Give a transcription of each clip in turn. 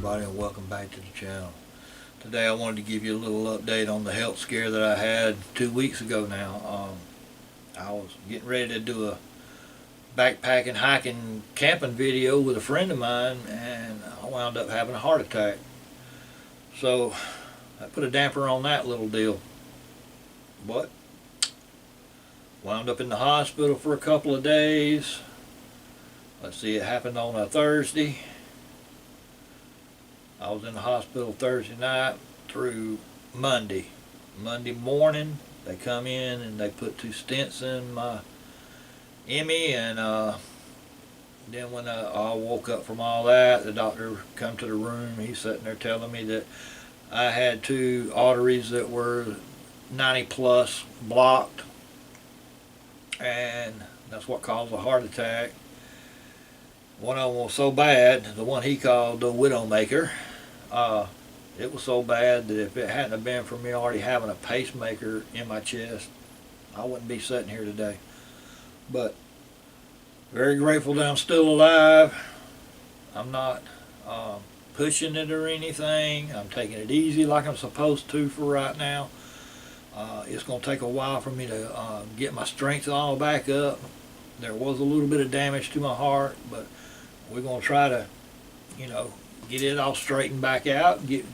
everybody, and welcome back to the channel. Today I wanted to give you a little update on the health scare that I had 2 weeks ago now. I was getting ready to do a backpacking, hiking, camping video with a friend of mine, and I wound up having a heart attack. So I put a damper on that little deal. But wound up in the hospital for a couple of days. Let's see, it happened on a Thursday. I was in the hospital Thursday night through Monday. Monday morning, they come in and they put 2 stents in my Emmy, and then when I woke up from all that, the doctor come to the room. He's sitting there telling me that I had 2 arteries that were 90 plus blocked, and that's what caused a heart attack. One of them was so bad, the one he called the Widowmaker, it was so bad that if it hadn't have been for me already having a pacemaker in my chest, I wouldn't be sitting here today. But very grateful that I'm still alive. I'm not pushing it or anything. I'm taking it easy like I'm supposed to for right now. It's going to take a while for me to get my strength all back up. There was a little bit of damage to my heart, but we're going to try to, get it all straightened back out, get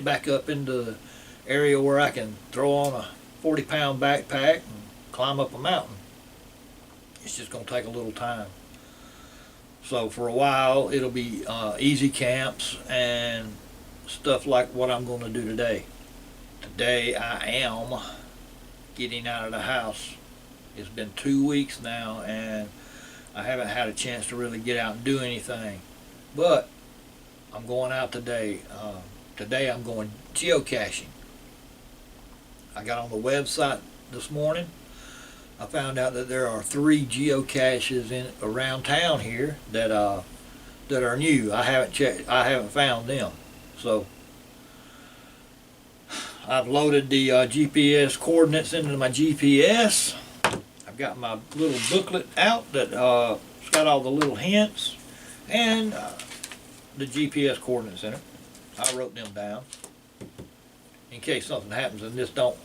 back up into the area where I can throw on a 40-pound backpack and climb up a mountain. It's just going to take a little time. So for a while, it'll be easy camps and stuff like what I'm going to do today. Today I am getting out of the house. It's been 2 weeks now, and I haven't had a chance to really get out and do anything. But I'm going out today. Today I'm going geocaching. I got on the website this morning. I found out that there are 3 geocaches around town here that are new. I haven't checked. I haven't found them. So I've loaded the GPS coordinates into my GPS. I've got my little booklet out that it's got all the little hints and the GPS coordinates in it. I wrote them down in case something happens and this don't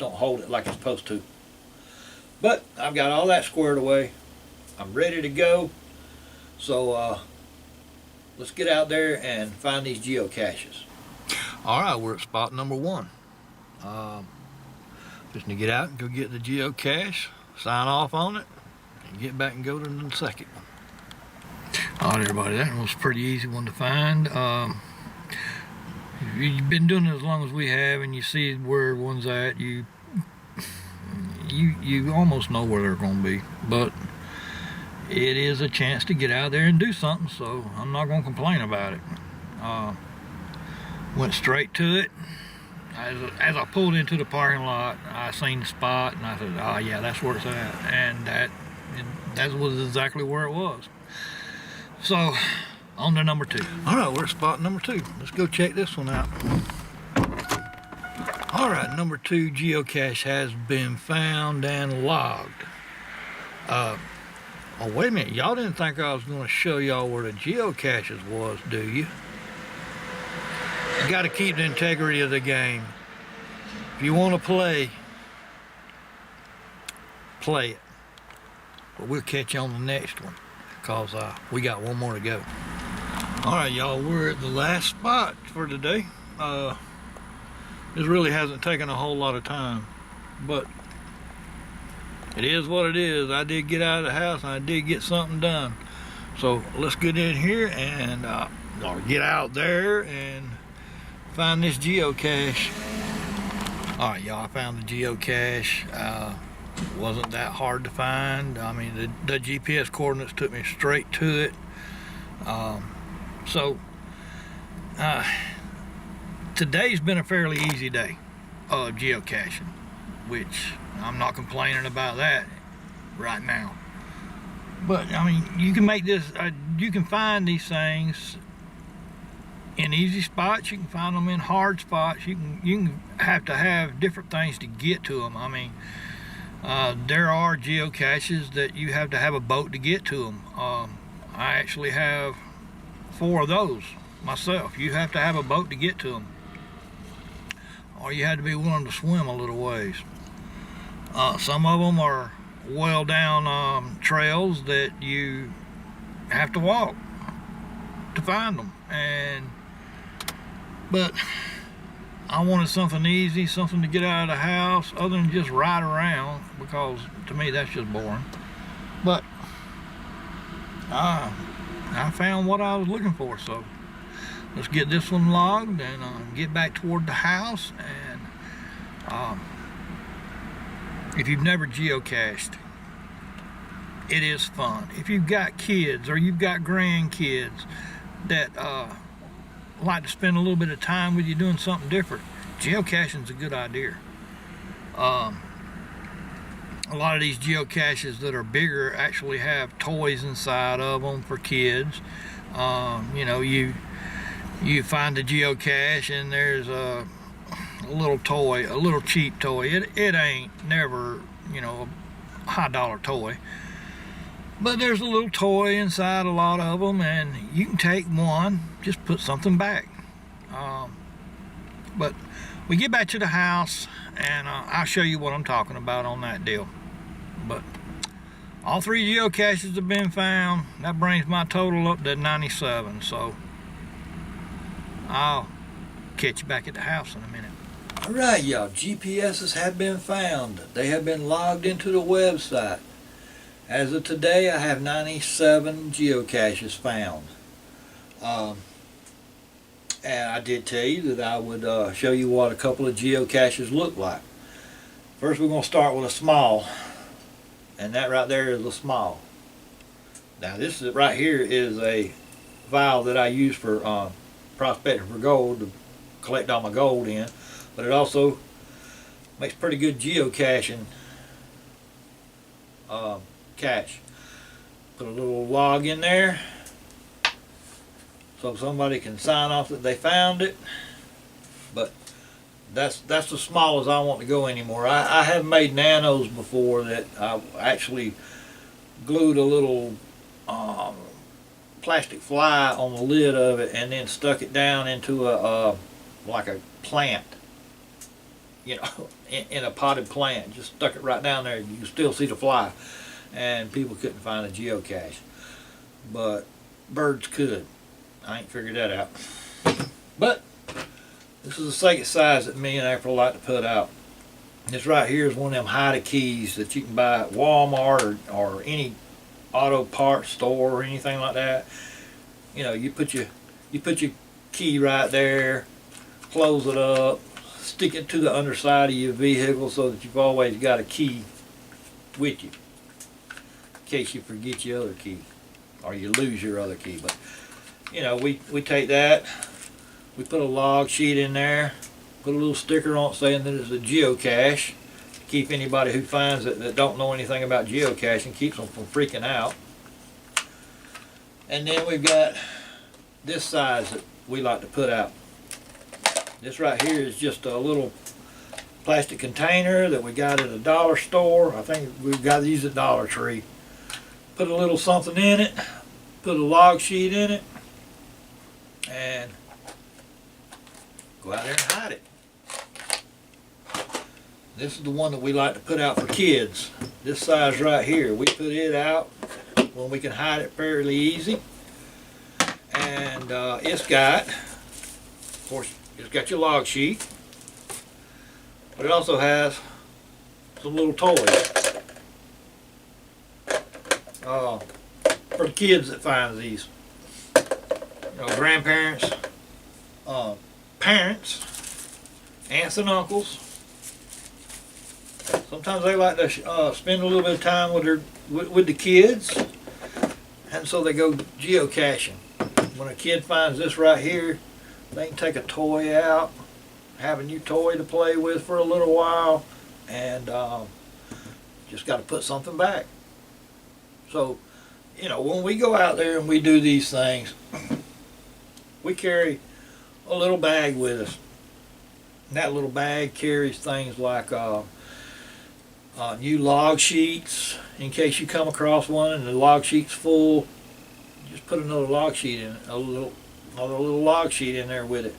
hold it like it's supposed to. But I've got all that squared away. I'm ready to go. So let's get out there and find these geocaches. Alright, we're at spot number 1. Just need to get out and go get the geocache, sign off on it, and get back and go to the second one. Alright everybody, that was a pretty easy one to find. If you've been doing it as long as we have and you see where one's at, you almost know where they're going to be. But it is a chance to get out there and do something, so I'm not going to complain about it. Went straight to it. As I pulled into the parking lot, I seen the spot and I said, oh yeah, that's where it's at. And that was exactly where it was. So, on to number 2. Alright, we're at spot number 2. Let's go check this one out. Alright, number 2 geocache has been found and logged. Oh, wait a minute. Y'all didn't think I was going to show y'all where the geocaches was, do you? You got to keep the integrity of the game. If you want to play it. But we'll catch you on the next one, because we got one more to go. Alright y'all, we're at the last spot for today. This really hasn't taken a whole lot of time, but it is what it is. I did get out of the house and I did get something done. So let's get in here and or get out there and find this geocache. Alright y'all, I found the geocache. Wasn't that hard to find. I mean, the GPS coordinates took me straight to it. Today's been a fairly easy day of geocaching, which I'm not complaining about that right now. But I mean, you can make this, you can find these things in easy spots, you can find them in hard spots, you can have to have different things to get to them. I mean, there are geocaches that you have to have a boat to get to them. I actually have 4 of those myself. You have to have a boat to get to them, or you have to be willing to swim a little ways. Some of them are well down trails that you have to walk to find them, but I wanted something easy, something to get out of the house other than just ride around, because to me that's just boring. But I found what I was looking for, so let's get this one logged and get back toward the house. And if you've never geocached, it is fun. If you've got kids or you've got grandkids that like to spend a little bit of time with you doing something different, geocaching is a good idea. A lot of these geocaches that are bigger actually have toys inside of them for kids. You know, you find a geocache and there's a little toy, a little cheap toy. It ain't never, you know, a high dollar toy, but there's a little toy inside a lot of them, and you can take one, just put something back. But we get back to the house and I'll show you what I'm talking about on that deal. But all 3 geocaches have been found. That brings my total up to 97, so I'll catch you back at the house in a minute. Alright, y'all, GPSs have been found. They have been logged into the website. As of today, I have 97 geocaches found. And I did tell you that I would show you what a couple of geocaches look like. First, we're going to start with a small, and that right there is a small. Now, this is right here is a vial that I use for prospecting for gold, to collect all my gold in, but it also makes pretty good geocaching cache. Put a little log in there so somebody can sign off that they found it. But that's the smallest I want to go anymore. I have made nanos before that I actually glued a little plastic fly on the lid of it and then stuck it down into a like a plant, you know, in a potted plant. Just stuck it right down there. You can still see the fly, and people couldn't find a geocache, but birds could. I ain't figured that out. But this is the second size that me and April like to put out. This right here is one of them hide keys that you can buy at Walmart or any auto parts store or anything like that. You know, you put your key right there, close it up, stick it to the underside of your vehicle so that you've always got a key with you in case you forget your other key or you lose your other key. But you know, we take that, we put a log sheet in there, put a little sticker on it saying that it's a geocache to keep anybody who finds it that don't know anything about geocaching, keeps them from freaking out. And then we've got this size that we like to put out. This right here is just a little plastic container that we got at a dollar store. I think we've got these at Dollar Tree. Put a little something in it, put a log sheet in it, and go out there and hide it. This is the one that we like to put out for kids. This size right here, we put it out when we can hide it fairly easy. And it's got, of course, it's got your log sheet, but it also has some little toys for the kids that find these. You know, grandparents, parents, aunts and uncles. Sometimes they like to spend a little bit of time with the kids, and so they go geocaching. When a kid finds this right here, they can take a toy out, have a new toy to play with for a little while, and just got to put something back. So, you know, when we go out there and we do these things, we carry a little bag with us. And that little bag carries things like new log sheets, in case you come across one and the log sheet's full. Just put another log sheet in it, a little another little log sheet in there with it.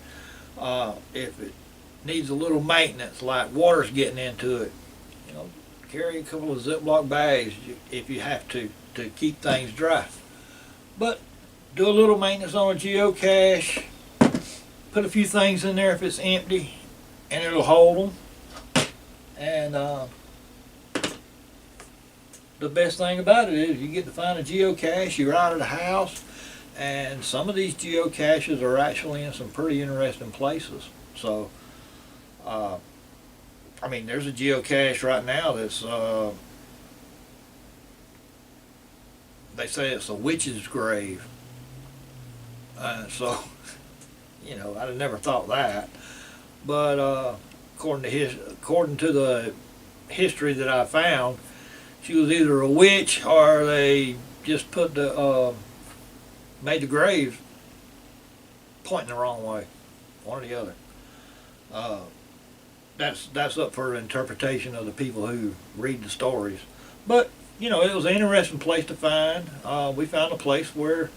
If it needs a little maintenance, like water's getting into it, you know, carry a couple of Ziploc bags if you have to keep things dry. But do a little maintenance on a geocache. Put a few things in there if it's empty, and it'll hold them. And the best thing about it is you get to find a geocache. You're out of the house, and some of these geocaches are actually in some pretty interesting places. So, I mean, there's a geocache right now that's they say it's a witch's grave. So, you know, I'd have never thought that. But according to the history that I found, she was either a witch or they just put the made the grave pointing the wrong way, one or the other. That's up for interpretation of the people who read the stories. But you know, it was an interesting place to find. We found a place where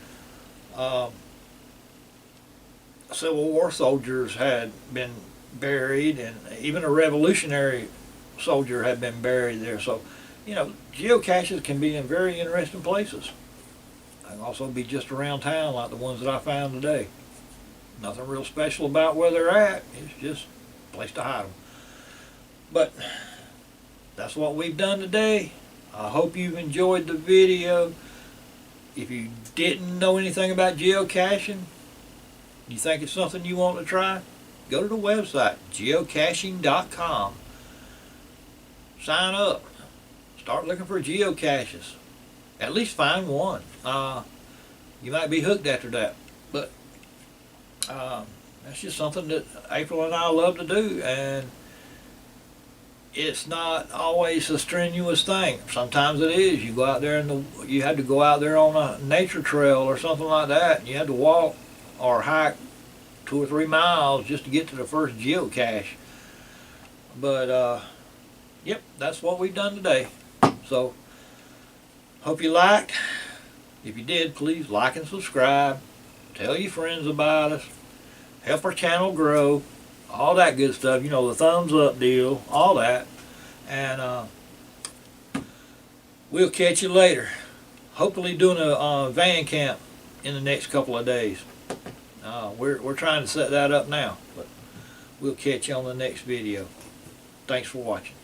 Civil War soldiers had been buried, and even a Revolutionary soldier had been buried there. So, you know, geocaches can be in very interesting places. They can also be just around town like the ones that I found today. Nothing real special about where they're at. It's just a place to hide them. But that's what we've done today. I hope you've enjoyed the video. If you didn't know anything about geocaching, you think it's something you want to try, go to the website, geocaching.com. Sign up. Start looking for geocaches. At least find one. You might be hooked after that. But that's just something that April and I love to do, and it's not always a strenuous thing. Sometimes it is. You go out there and you had to go out there on a nature trail or something like that, and you had to walk or hike 2 or 3 miles just to get to the first geocache. But yep, that's what we've done today. So hope you liked. If you did, please like and subscribe. Tell your friends about us. Help our channel grow. All that good stuff. You know, the thumbs up deal. All that. And we'll catch you later. Hopefully doing a van camp in the next couple of days. We're trying to set that up now. But we'll catch you on the next video. Thanks for watching.